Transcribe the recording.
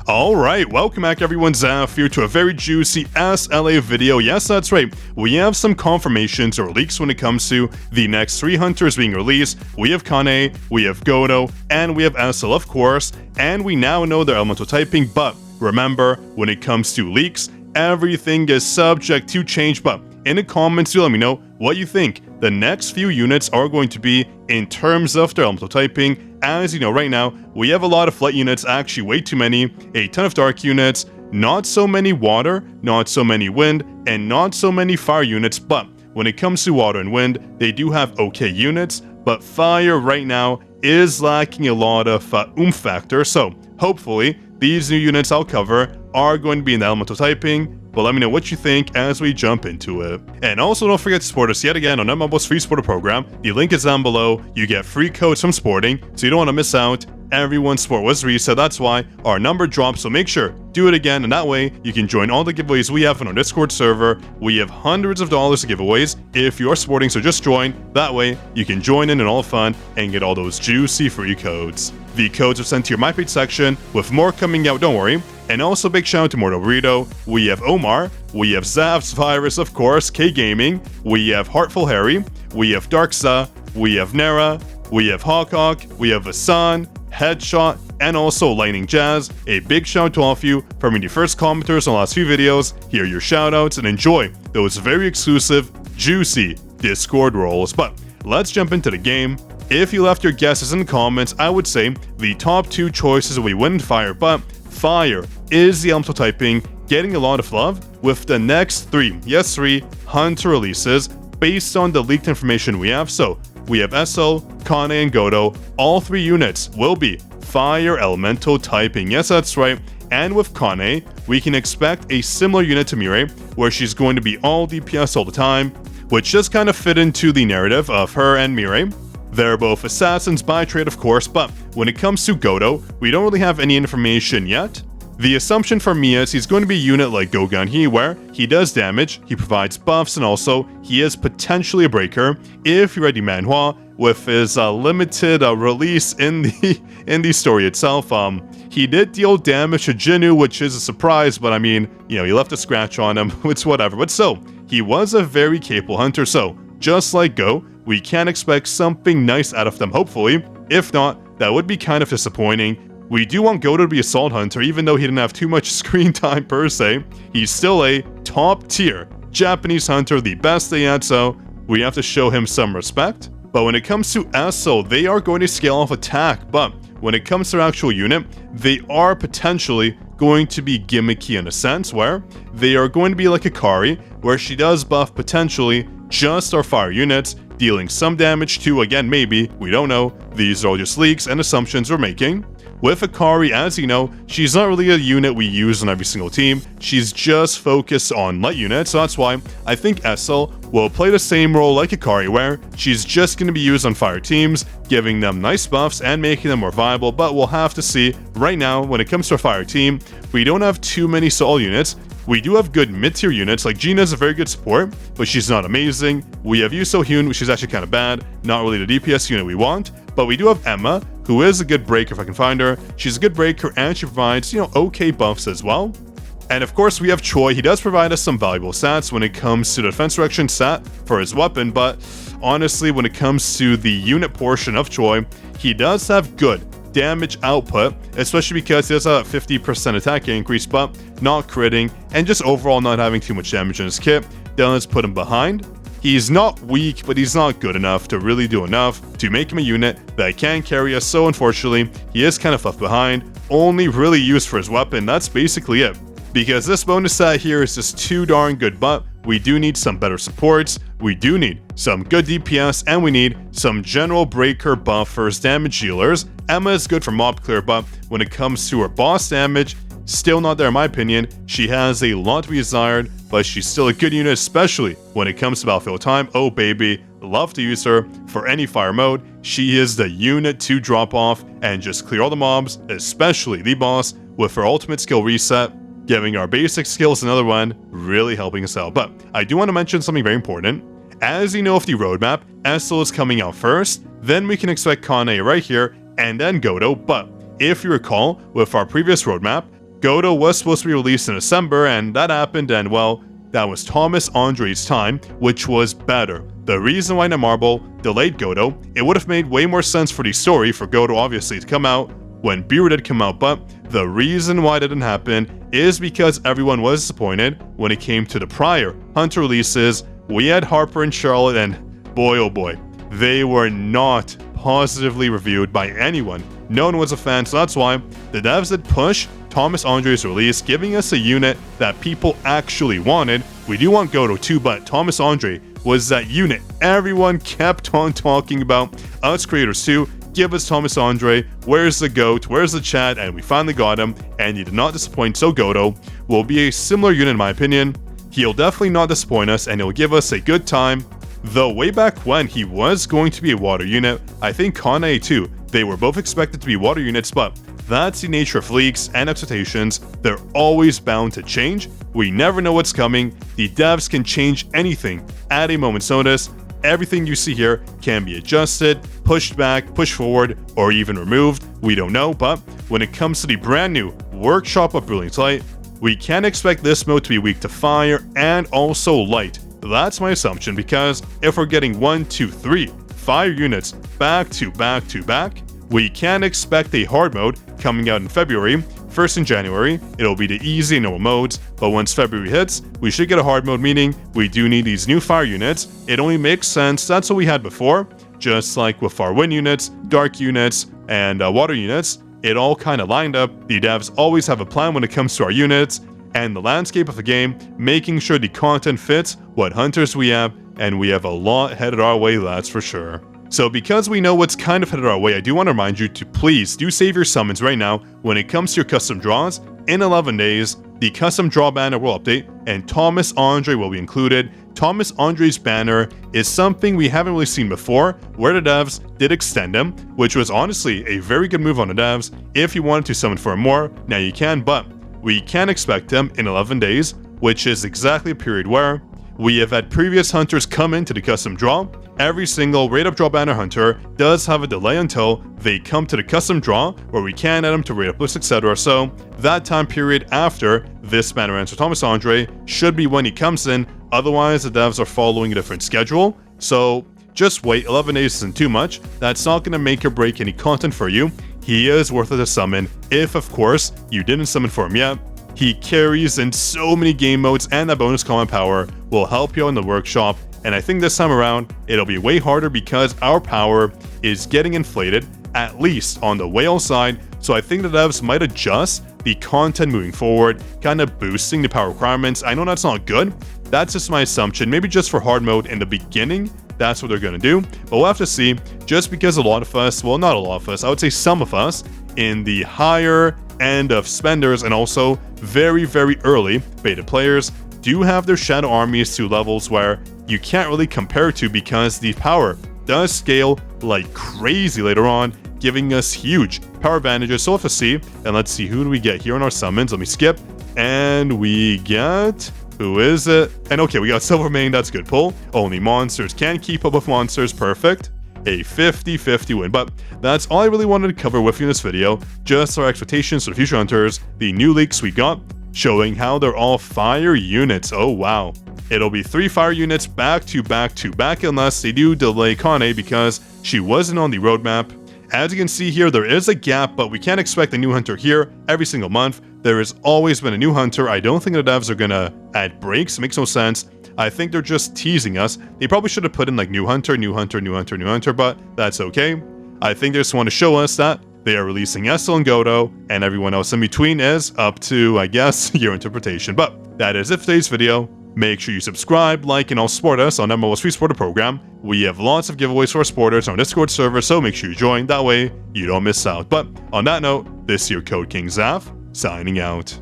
Alright, welcome back everyone, Zaf here to a very juicy SLA video. Yes, that's right, we have some confirmations or leaks when it comes to the next 3 hunters being released. We have Kane, we have Godo, and we have SL of course, and we now know their elemental typing, but remember, when it comes to leaks, everything is subject to change. But in the comments, do let me know what you think the next few units are going to be in terms of their elemental typing. As you know, right now, we have a lot of flight units, actually way too many, a ton of dark units, not so many water, not so many wind, and not so many fire units. But when it comes to water and wind, they do have okay units, but fire right now is lacking a lot of oomph factor. So hopefully, these new units I'll cover are going to be in the elemental typing. But let me know what you think as we jump into it. And also don't forget to support us yet again on Netmobile's free supporter program. The link is down below. You get free codes from sporting, so you don't want to miss out. Everyone's support was reset, that's why our number dropped, so make sure, do it again, and that way you can join all the giveaways we have on our Discord server. We have hundreds of dollars of giveaways if you're supporting, so just join. That way you can join in all the fun and get all those juicy free codes. The codes are sent to your My Page section, with more coming out, don't worry. And also big shout out to Mortal Burrito, we have Omar, we have Zav's Virus of course, K Gaming, we have Heartful Harry, we have Darksa, we have Nera, we have Hawk, we have Asan, Headshot, and also Lightning Jazz. A big shout out to all of you for being the first commenters on the last few videos. Here are your shoutouts and enjoy those very exclusive, juicy Discord roles. But let's jump into the game. If you left your guesses in the comments, I would say the top 2 choices will be Wind and Fire, but Fire is the elemental typing getting a lot of love with the next 3 Hunter releases based on the leaked information we have. So we have SL, Kane, and Godo. All 3 units will be Fire elemental typing. Yes, that's right. And with Kane, we can expect a similar unit to Mirai, where she's going to be all DPS all the time, which just kind of fit into the narrative of her and Mirai. They're both assassins by trade, of course, but when it comes to Godo, we don't really have any information yet. The assumption for me is he's going to be a unit like Gogan, where he does damage, he provides buffs, and also he is potentially a breaker if you read the manhwa with his limited release in the story itself. He did deal damage to Jinwoo, which is a surprise, but I mean, you know, he left a scratch on him, it's whatever. But so, he was a very capable hunter, so just like Go, we can expect something nice out of them, hopefully. If not, that would be kind of disappointing. We do want Godo to be a solid hunter, even though he didn't have too much screen time per se. He's still a top tier Japanese hunter, the best they had, so we have to show him some respect. But when it comes to SO, they are going to scale off attack, but when it comes to their actual unit, they are potentially going to be gimmicky in a sense, where they are going to be like Akari, where she does buff potentially just our fire units, dealing some damage to, again, maybe, we don't know, these are all just leaks and assumptions we're making. With Akari, as you know, she's not really a unit we use on every single team, she's just focused on light units, so that's why I think SL will play the same role like Akari, where she's just going to be used on fire teams, giving them nice buffs and making them more viable. But we'll have to see. Right now, when it comes to a fire team, we don't have too many Soul units. We do have good mid-tier units, like Gina's a very good support, but she's not amazing. We have Yuso Hyun, which is actually kind of bad, not really the DPS unit we want, but we do have Emma, who is a good breaker if I can find her. She's a good breaker and she provides, you know, okay buffs as well. And of course we have Choi. He does provide us some valuable stats when it comes to the defense direction stat for his weapon, but honestly when it comes to the unit portion of Choi, he does have good damage output, especially because he does have a 50% attack increase, but not critting, and just overall not having too much damage in his kit. Then let's put him behind. He's not weak, but he's not good enough to really do enough to make him a unit that can carry us, so unfortunately, he is kind of left behind, only really used for his weapon. That's basically it. Because this bonus set here is just too darn good, but we do need some better supports, we do need some good DPS, and we need some general breaker buffers, damage dealers. Emma is good for mob clear, but when it comes to her boss damage, still not there in my opinion. She has a lot to be desired, but she's still a good unit, especially when it comes to battlefield time. Oh baby, love to use her for any fire mode. She is the unit to drop off and just clear all the mobs, especially the boss, with her ultimate skill reset, giving our basic skills another one, really helping us out. But I do want to mention something very important. As you know, with the roadmap, SL is coming out first, then we can expect Kane right here, and then Godo. But if you recall, with our previous roadmap, Goto was supposed to be released in December, and that happened, and well, that was Thomas Andre's time, which was better. The reason why Netmarble delayed Goto, it would have made way more sense for the story for Goto obviously to come out when Beerus did come out, but the reason why it didn't happen is because everyone was disappointed when it came to the prior Hunter releases. We had Harper and Charlotte, and boy oh boy, they were not positively reviewed by anyone. No one was a fan, so that's why the devs did push Thomas Andre's release, giving us a unit that people actually wanted. We do want Goto too, but Thomas Andre was that unit everyone kept on talking about. Us creators too, give us Thomas Andre, where's the GOAT, where's the chat, and we finally got him, and he did not disappoint, so Goto will be a similar unit in my opinion. He'll definitely not disappoint us, and he'll give us a good time. Though way back when he was going to be a water unit, I think Kane too, they were both expected to be water units, but that's the nature of leaks and expectations. They're always bound to change. We never know what's coming. The devs can change anything at a moment's notice. Everything you see here can be adjusted, pushed back, pushed forward, or even removed. We don't know, but when it comes to the brand new Workshop of Brilliant Light, we can expect this mode to be weak to fire and also light. That's my assumption, because if we're getting 1, 2, 3 fire units back to back to back, we can expect a hard mode coming out in February. First in January, it'll be the easy and normal modes, but once February hits, we should get a hard mode, meaning we do need these new fire units. It only makes sense, that's what we had before, just like with our wind units, dark units, and water units. It all kind of lined up. The devs always have a plan when it comes to our units and the landscape of the game, making sure the content fits what hunters we have, and we have a lot headed our way, that's for sure. So because we know what's kind of headed our way, I do want to remind you to please do save your summons right now. When it comes to your custom draws, in 11 days, the custom draw banner will update and Thomas Andre will be included. Thomas Andre's banner is something we haven't really seen before, where the devs did extend him, which was honestly a very good move on the devs. If you wanted to summon for him more, now you can, but we can expect him in 11 days, which is exactly a period where we have had previous hunters come into the custom draw. Every single rate up draw banner hunter does have a delay until they come to the custom draw, where we can add them to rate up list, etc. So that time period after this banner ends for Thomas Andre should be when he comes in. Otherwise, the devs are following a different schedule. So just wait, 11 days isn't too much. That's not going to make or break any content for you. He is worth it to summon, if of course you didn't summon for him yet. He carries in so many game modes, and that bonus command power will help you out in the workshop. And I think this time around, it'll be way harder because our power is getting inflated, at least on the whale side. So I think the devs might adjust the content moving forward, kind of boosting the power requirements. I know that's not good. That's just my assumption. Maybe just for hard mode in the beginning, that's what they're going to do. But we'll have to see, just because a lot of us, well, not a lot of us, I would say some of us in the higher end of spenders and also very, very early beta players do have their shadow armies to levels where you can't really compare to, because the power does scale like crazy later on, giving us huge power advantages. So we'll have to see. And let's see, who do we get here in our summons? Let me skip. And we get... who is it? And okay, we got Silvermane, that's good pull. Only monsters can keep up with monsters, perfect. A 50-50 win, but that's all I really wanted to cover with you in this video. Just our expectations for the future hunters, the new leaks we got, showing how they're all fire units. Oh wow. It'll be 3 fire units back to back to back, unless they do delay Kane because she wasn't on the roadmap. As you can see here, there is a gap, but we can't expect a new hunter here every single month. There has always been a new hunter. I don't think the devs are gonna add breaks. It makes no sense. I think they're just teasing us. They probably should have put in like new hunter, new hunter, new hunter, new hunter, but that's okay. I think they just want to show us that they are releasing Estel and Goto, and everyone else in between is up to, I guess, your interpretation. But that is it for today's video. Make sure you subscribe, like, and all support us on MLO's Free Supporter Program. We have lots of giveaways for our supporters on our Discord server, so make sure you join. That way, you don't miss out. But on that note, this is your Code King Zaf, signing out.